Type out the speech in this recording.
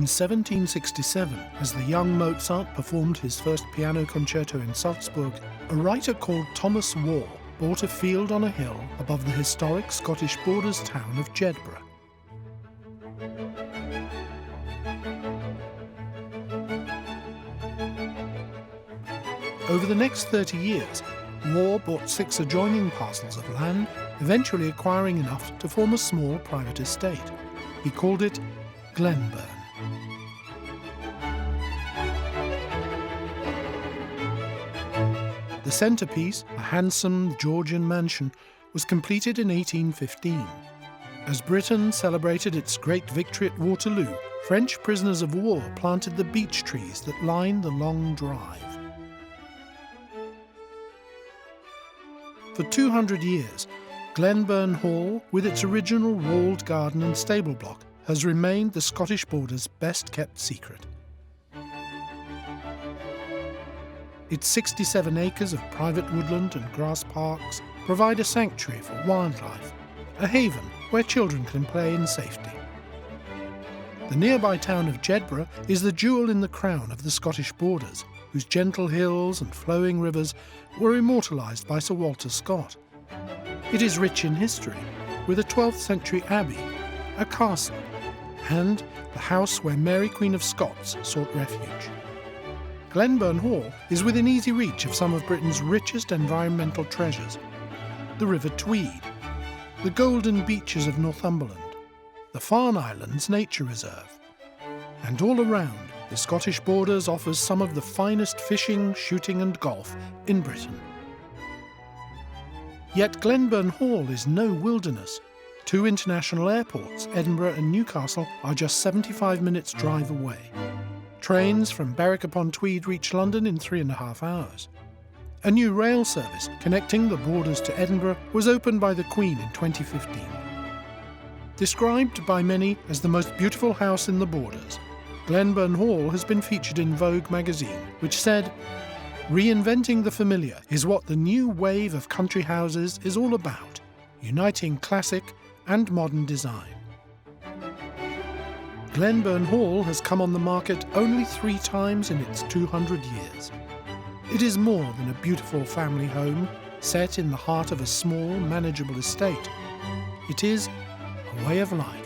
In 1767, as the young Mozart performed his first piano concerto in Salzburg, a writer called Thomas Waugh bought a field on a hill above the historic Scottish borders town of Jedburgh. Over the next 30 years, Waugh bought 6 adjoining parcels of land, eventually acquiring enough to form a small private estate. He called it Glenburn. The centrepiece, a handsome Georgian mansion, was completed in 1815. As Britain celebrated its great victory at Waterloo, French prisoners of war planted the beech trees that line the long drive. For 200 years, Glenburn Hall, with its original walled garden and stable block, has remained the Scottish Borders' best-kept secret. Its 67 acres of private woodland and grass parks provide a sanctuary for wildlife, a haven where children can play in safety. The nearby town of Jedburgh is the jewel in the crown of the Scottish Borders, whose gentle hills and flowing rivers were immortalised by Sir Walter Scott. It is rich in history, with a 12th century abbey, a castle, and the house where Mary Queen of Scots sought refuge. Glenburn Hall is within easy reach of some of Britain's richest environmental treasures: the River Tweed, the golden beaches of Northumberland, the Farne Islands Nature Reserve, and all around, the Scottish Borders offers some of the finest fishing, shooting and golf in Britain. Yet Glenburn Hall is no wilderness. 2 international airports, Edinburgh and Newcastle, are just 75 minutes drive away. Trains from Berwick-upon-Tweed reach London in 3.5 hours. A new rail service connecting the Borders to Edinburgh was opened by the Queen in 2015. Described by many as the most beautiful house in the Borders, Glenburn Hall has been featured in Vogue magazine, which said, "Reinventing the familiar is what the new wave of country houses is all about, uniting classic and modern design." Glenburn Hall has come on the market only 3 times in its 200 years. It is more than a beautiful family home set in the heart of a small, manageable estate. It is a way of life.